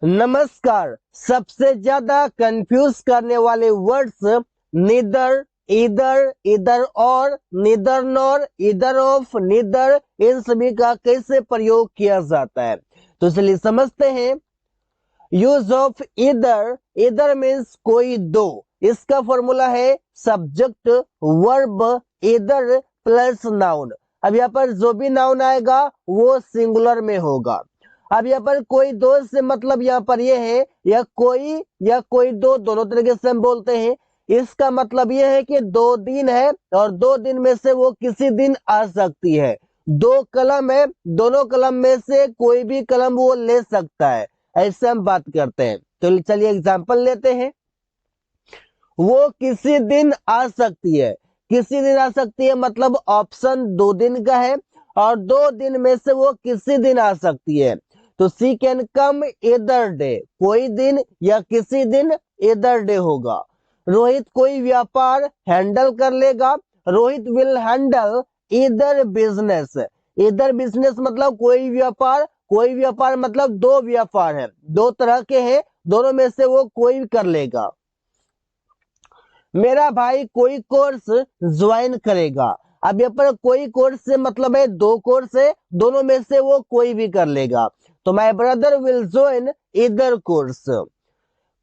नमस्कार। सबसे ज्यादा कंफ्यूज करने वाले वर्ड्स नीदर, इधर, इधर और, नीदर नॉर, इधर ऑफ, नीदर, इन सभी का कैसे प्रयोग किया जाता है, तो चलिए समझते हैं। यूज ऑफ इधर, इधर मीन्स कोई दो। इसका फॉर्मूला है सब्जेक्ट वर्ब इधर प्लस नाउन। अब यहाँ पर जो भी नाउन आएगा वो सिंगुलर में होगा। अब यहाँ पर कोई दो से मतलब यहाँ पर ये है या कोई दो, दोनों तरीके से हम बोलते हैं। इसका मतलब ये है कि 2 दिन है और 2 दिन में से वो किसी दिन आ सकती है। 2 कलम है, दोनों कलम में से कोई भी कलम वो ले सकता है, ऐसे हम बात करते हैं। तो चलिए एग्जांपल लेते हैं। वो किसी दिन आ सकती है, किसी दिन आ सकती है मतलब ऑप्शन 2 दिन का है और 2 दिन में से वो किसी दिन आ सकती है। तो सी कैन कम इधर डे, कोई दिन या किसी दिन इधर डे होगा। रोहित कोई व्यापार हैंडल कर लेगा, रोहित विल हैंडल इधर बिजनेस। इधर बिजनेस मतलब कोई व्यापार मतलब 2 व्यापार है, 2 तरह के हैं, दोनों में से वो कोई कर लेगा। मेरा भाई कोई कोर्स ज्वाइन करेगा। अब यहाँ पर कोई कोर्स से मतलब है 2 कोर्स है, दोनों में से वो कोई भी कर लेगा। तो माय ब्रदर विल ज्वाइन इधर कोर्स।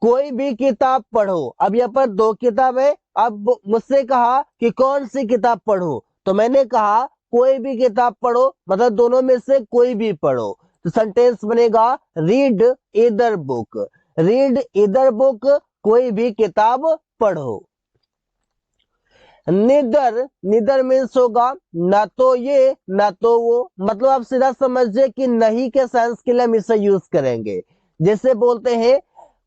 कोई भी किताब पढ़ो। अब यहाँ पर 2 किताब है। अब मुझसे कहा कि कौन सी किताब पढ़ो, तो मैंने कहा कोई भी किताब पढ़ो, मतलब दोनों में से कोई भी पढ़ो। तो सेंटेंस बनेगा रीड इधर बुक। रीड इधर बुक, कोई भी किताब पढ़ो। निदर, निदर मीन्स होगा ना तो ये ना तो वो, मतलब आप सीधा समझिए कि नहीं के सेंस के लिए हम इसे यूज करेंगे। जैसे बोलते हैं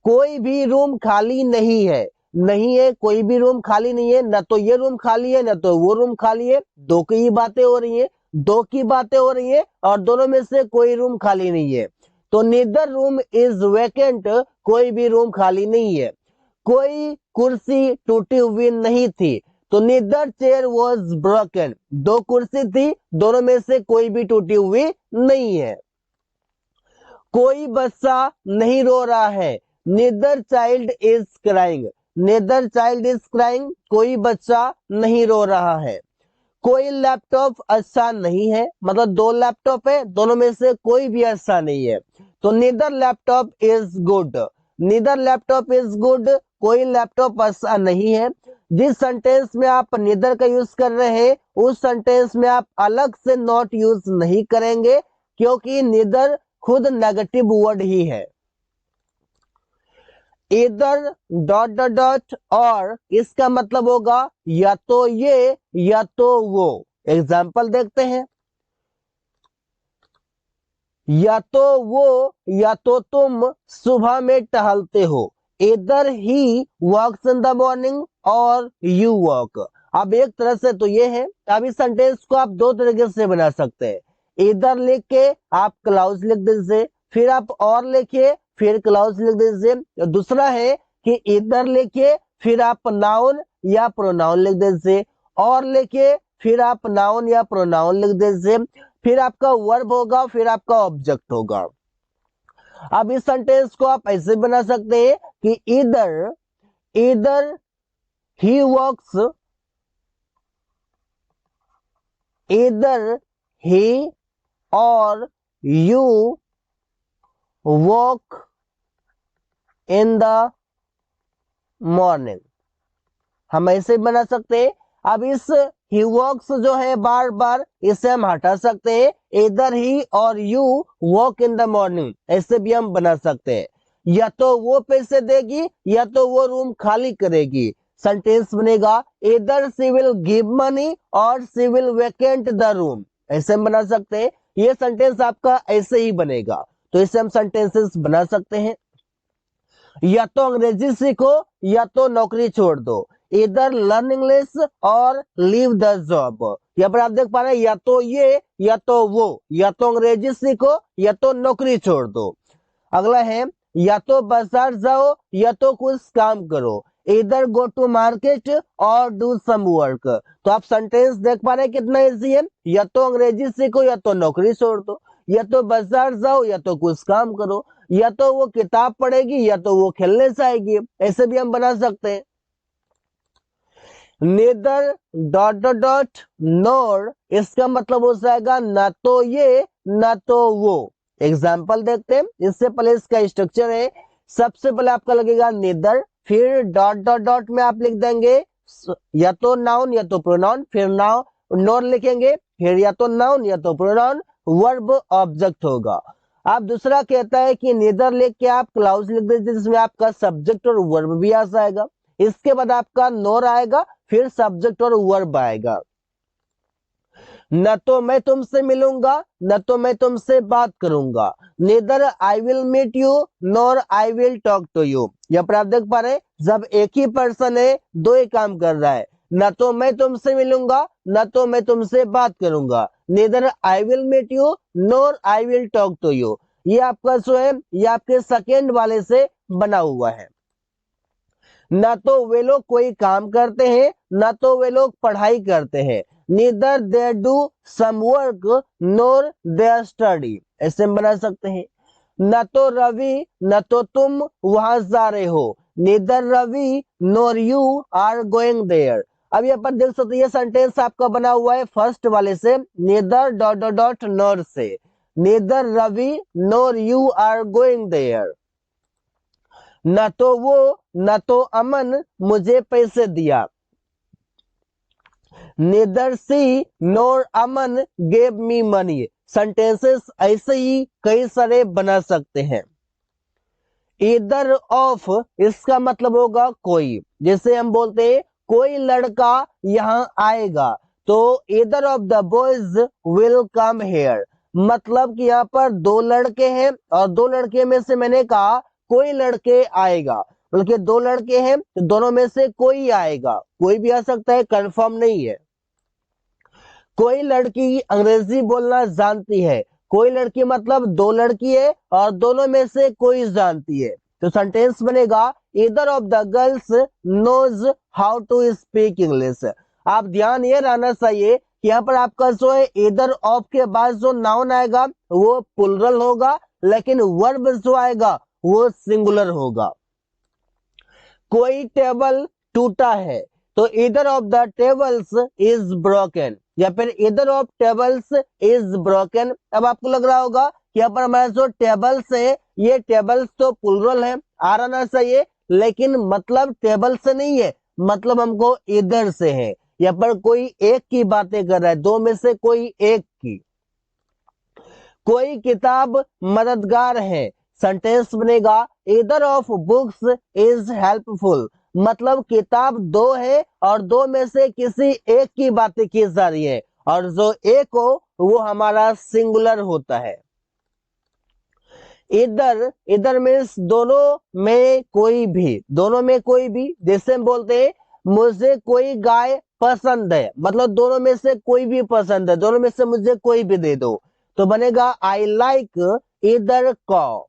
कोई भी रूम खाली नहीं है, नहीं है कोई भी रूम खाली नहीं है, ना तो ये रूम खाली है ना तो वो रूम खाली है। दो की ही बातें हो रही है, दो की बातें हो रही है और दोनों में से कोई रूम खाली नहीं है। तो निदर रूम इज वैकेंट, कोई भी रूम खाली नहीं है। कोई कुर्सी टूटी हुई नहीं थी, तो नीदर चेयर वॉज ब्रोकन। 2 कुर्सी थी, दोनों में से कोई भी टूटी हुई नहीं है। कोई बच्चा नहीं रो रहा है, neither child is crying. Neither child is crying, कोई बच्चा नहीं रो रहा है। कोई लैपटॉप अच्छा नहीं है, मतलब 2 लैपटॉप है, दोनों में से कोई भी अच्छा नहीं है। तो neither laptop is good. Neither laptop is good, कोई लैपटॉप अच्छा नहीं है। जिस सेंटेंस में आप नीदर का यूज कर रहे हैं उस सेंटेंस में आप अलग से नॉट यूज नहीं करेंगे, क्योंकि नीदर खुद नेगेटिव वर्ड ही है। इधर डॉट डॉट डॉट और, इसका मतलब होगा या तो ये या तो वो। एग्जाम्पल देखते हैं। या तो वो या तो तुम सुबह में टहलते हो। इधर ही वॉक्स इन द मॉर्निंग और यू वॉक। अब एक तरह से तो ये है। अब इस सेंटेंस को आप 2 तरीके से बना सकते हैं। इधर लिख के आप क्लाउज लिख दीजिए, फिर आप और लिखिए, फिर क्लाउज लिख दीजिए। दूसरा है कि इधर लिखिए फिर आप नाउन या प्रोनाउन लिख दीजिए, और लिखिए फिर आप नाउन या प्रोनाउन लिख दीजिए, फिर आपका वर्ब होगा, फिर आपका ऑब्जेक्ट होगा। अब इस सेंटेंस को आप ऐसे बना सकते हैं कि इधर, इधर ही वॉक्स, इधर ही और you walk in the morning. हम ऐसे बना सकते हैं। अब इस ही वॉक्स जो है बार बार इसे हम हटा सकते हैं। इधर ही और you walk in the morning, ऐसे भी हम बना सकते हैं। या तो वो पैसे देगी या तो वो रूम खाली करेगी। सेंटेंस बनेगा इधर शी विल गिव मनी और she will vacant the room, ऐसे हम बना सकते हैं। ये सेंटेंस आपका ऐसे ही बनेगा। तो इसे हम सेंटेंसेस बना सकते हैं। या तो अंग्रेजी सीखो या तो नौकरी छोड़ दो। इधर लर्न इंग्लिश और लीव द जॉब। यहाँ पर आप देख पा रहे हैं या तो ये या तो वो, या तो अंग्रेजी सीखो या तो नौकरी छोड़ दो। अगला है या तो बाजार जाओ या तो कुछ काम करो। इधर गो टू मार्केट और डू सम वर्क। तो आप सेंटेंस देख पा रहे हैं कितना इजी है। या तो अंग्रेजी सीखो या तो नौकरी छोड़ दो, या तो बाजार जाओ या तो कुछ काम करो, या तो वो किताब पढ़ेगी या तो वो खेलने जाएगी, ऐसे भी हम बना सकते हैं। नेदर डॉट डॉट डॉट नोर, इसका मतलब हो जाएगा ना तो ये ना तो वो। एग्जाम्पल देखते हैं, इससे पहले इसका स्ट्रक्चर है, सबसे पहले आपका लगेगा नेदर, फिर डॉट डॉट डॉट में आप लिख देंगे या तो नाउन या तो प्रोनाउन, फिर नाउन नोर लिखेंगे, फिर या तो नाउन या तो प्रोनाउन, वर्ब ऑब्जेक्ट होगा। आप दूसरा कहता है कि नेदर लिख के आप क्लाउज लिख दीजिए जिसमें आपका सब्जेक्ट और वर्ब भी आ जाएगा, इसके बाद आपका नोर आएगा, फिर सब्जेक्ट और वर्ब आएगा। न तो मैं तुमसे मिलूंगा न तो मैं तुमसे बात करूंगा, neither I will meet you nor I will talk to you. यहाँ पर आप देख पा रहे हैं जब एक ही पर्सन है दो ही काम कर रहा है, न तो मैं तुमसे मिलूंगा न तो मैं तुमसे बात करूंगा, neither I will meet you nor I will talk to you. ये आपका जो है ये आपके सेकेंड वाले से बना हुआ है। ना तो वे लोग कोई काम करते हैं ना तो वे लोग पढ़ाई करते हैं, neither they do some work nor they study, ऐसे हम बना सकते हैं। न तो रवि न तो तुम वहां जा रहे हो, neither Ravi nor you are going there. अब यहाँ पर देख सकते ये सेंटेंस आपका बना हुआ है फर्स्ट वाले से, neither dot dot dot nor से, neither Ravi nor you are going there. न तो वो न तो अमन मुझे पैसे दिया, neither she nor Aman gave me money. Sentences ऐसे ही कई सारे बना सकते हैं। इधर ऑफ, इसका मतलब होगा कोई, जैसे हम बोलते हैं कोई लड़का यहाँ आएगा, तो इधर of the boys will come here, मतलब कि यहाँ पर दो लड़के हैं और दो लड़के में से मैंने कहा कोई लड़के आएगा, बल्कि दो लड़के हैं तो दोनों में से कोई आएगा, कोई भी आ सकता है, कंफर्म नहीं है। कोई लड़की अंग्रेजी बोलना जानती है, कोई लड़की मतलब दो लड़की है और दोनों में से कोई जानती है, तो सेंटेंस बनेगा either of the girls knows how to speak English. आप ध्यान ये रहना चाहिए कि यहाँ पर आपका जो है ईदर ऑफ के बाद जो नाउन आएगा वो प्लुरल होगा, लेकिन वर्ब जो आएगा वो सिंगुलर होगा। कोई टेबल टूटा है, तो इधर of the tables is broken, या फिर इधर ऑफ टेबल्स इज ब्रोकन। अब आपको लग रहा होगा कि यहाँ पर हमारा जो टेबल्स है ये टेबल्स तो प्लुरल है, आ रहना चाहिए, लेकिन मतलब टेबल से नहीं है, मतलब हमको इधर से है। यहाँ पर कोई एक की बातें कर रहा है, दो में से कोई एक की। कोई किताब मददगार है, सेंटेंस बनेगा इधर ऑफ बुक्स इज हेल्पफुल, मतलब किताब दो है और दो में से किसी एक की बातें की जा रही है, और जो एक हो वो हमारा सिंगुलर होता है। इधर इधर मीन्स दोनों में कोई भी, दोनों में कोई भी, जैसे हम बोलते हैं मुझे कोई गाय पसंद है, मतलब दोनों में से कोई भी पसंद है, दोनों में से मुझे कोई भी दे दो, तो बनेगा आई लाइक इधर कॉ।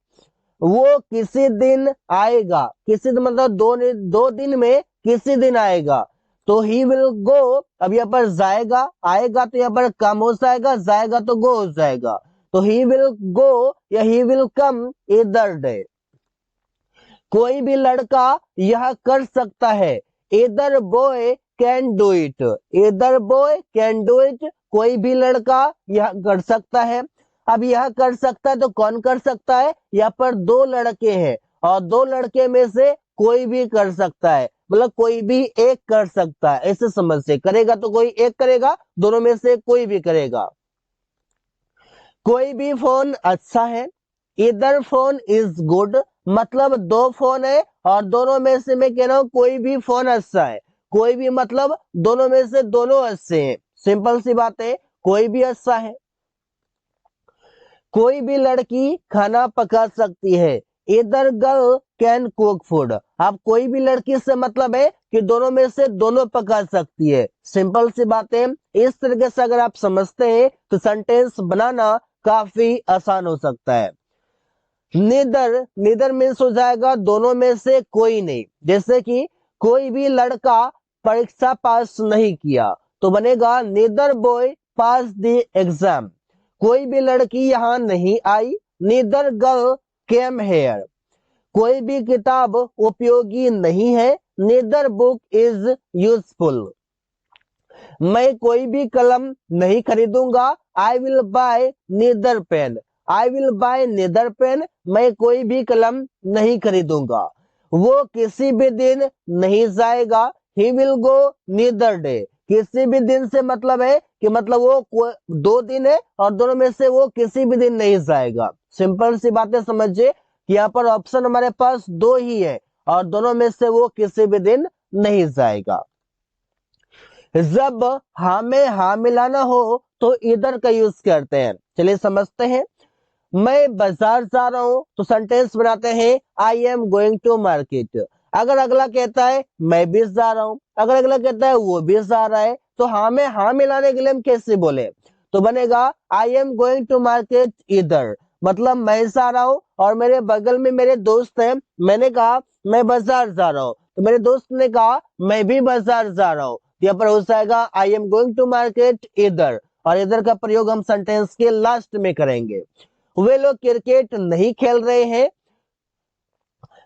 वो किसी दिन आएगा, किसी दिन मतलब दो दिन में किसी दिन आएगा, तो ही विल गो। अब यहाँ पर जाएगा आएगा तो यहाँ पर कम हो जाएगा, जाएगा तो गो हो जाएगा, तो ही विल गो या ही विल कम इधर डे। कोई भी लड़का यह कर सकता है, इधर बॉय कैन डू इट, इधर बॉय कैन डू इट, कोई भी लड़का यह कर सकता है। अब यह कर सकता है तो कौन कर सकता है, यहाँ पर दो लड़के हैं और दो लड़के में से कोई भी कर सकता है, मतलब कोई भी एक कर सकता है, ऐसे समझ से, करेगा तो कोई एक करेगा, दोनों में से कोई भी करेगा। कोई भी फोन अच्छा है, इधर फोन इज गुड, मतलब दो फोन है और दोनों में से मैं कह रहा हूं कोई भी फोन अच्छा है, कोई भी मतलब दोनों में से दोनों अच्छे हैं, सिंपल सी बात है, कोई भी अच्छा है। कोई भी लड़की खाना पका सकती है, इधर गर्ल कैन कुक फूड, अब कोई भी लड़की से मतलब है कि दोनों में से दोनों पका सकती है, सिंपल सी बात है। इस तरीके से अगर आप समझते हैं तो सेंटेंस बनाना काफी आसान हो सकता है। निदर निदर मीन्स हो जाएगा दोनों में से कोई नहीं, जैसे कि कोई भी लड़का परीक्षा पास नहीं किया, तो बनेगा निदर बॉय पास द एग्जाम। कोई भी लड़की यहाँ नहीं आई, निदर गर्ल केम हेयर। कोई भी किताब उपयोगी नहीं है, neither book is useful। मैं कोई भी कलम नहीं खरीदूंगा, I will buy neither pen. I will buy neither pen, मैं कोई भी कलम नहीं खरीदूंगा। वो किसी भी दिन नहीं जाएगा, he will go neither day. किसी भी दिन से मतलब है कि मतलब वो 2 दिन है और दोनों में से वो किसी भी दिन नहीं जाएगा। सिंपल सी बातें समझिए कि यहाँ पर ऑप्शन हमारे पास 2 ही है और दोनों में से वो किसी भी दिन नहीं जाएगा। जब हाँ में हाँ मिलाना हो तो इधर का यूज करते हैं। चलिए समझते हैं। मैं बाजार जा रहा हूं तो सेंटेंस बनाते हैं I am going to market. अगर अगला कहता है मैं भी जा रहा हूं, अगर अगला कहता है वो भी जा रहा है, तो हाँ में हाँ मिलाने के लिए हम कैसे बोले? तो बनेगा I am going to market इधर, मतलब मैं जा रहा हूं और मेरे बगल में मेरे दोस्त हैं। मैंने कहा मैं बाजार जा रहा हूं, तो मेरे दोस्त ने कहा मैं भी बाजार जा रहा हूं। यहाँ पर हो जाएगा I am going to market इधर, और इधर का प्रयोग हम सेंटेंस के लास्ट में करेंगे। वे लोग क्रिकेट नहीं खेल रहे हैं,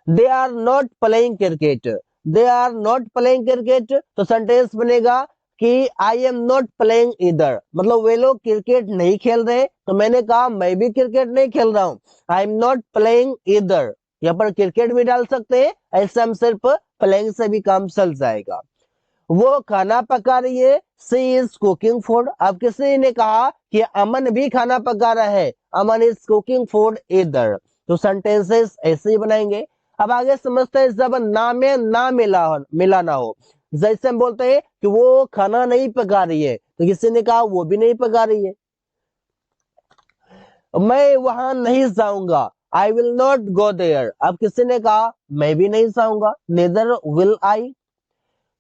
they are not playing cricket. They are not playing cricket, तो सेंटेंस बनेगा कि आई एम नॉट प्लेइंग इधर, मतलब वे लोग क्रिकेट नहीं खेल रहे, तो मैंने कहा मैं भी क्रिकेट नहीं खेल रहा हूं, आई एम नॉट प्लेइंग इधर। यहाँ पर क्रिकेट भी डाल सकते हैं, ऐसे हम सिर्फ प्लेइंग से भी काम चल जाएगा। वो खाना पका रही है, सी इज कुकिंग फूड। अब किसी ने कहा कि अमन भी खाना पका रहा है, अमन इज कुकिंग फूड इधर, तो सेंटेंसेस ऐसे ही बनाएंगे। अब आगे समझते हैं जब ना में ना मिलाना हो। जैसे हम बोलते हैं कि वो खाना नहीं पका रही है, तो किसी ने कहा वो भी नहीं पका रही है। मैं वहां नहीं जाऊंगा, I will not go there. अब किसी ने कहा मैं भी नहीं जाऊंगा, नेदर विल आई।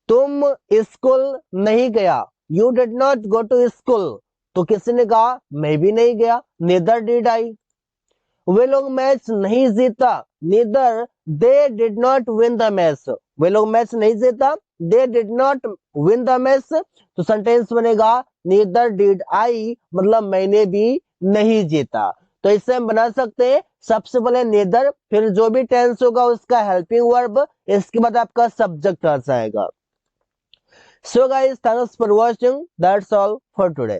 तुम स्कूल नहीं गया, you did not go to school, तो किसी ने कहा मैं भी नहीं गया, नेदर डिड आई। वे लोग मैच नहीं जीता, neither they did not win the match. वे लोग मैच नहीं जीता, they did not win the match, तो सेंटेंस बनेगा नेदर डिड आई, मतलब मैंने भी नहीं जीता। तो इससे हम बना सकते हैं सबसे पहले नेदर, फिर जो भी टेंस होगा उसका हेल्पिंग वर्ब, इसके बाद आपका सब्जेक्ट आ जाएगा। So guys, thanks for watching. That's all for today.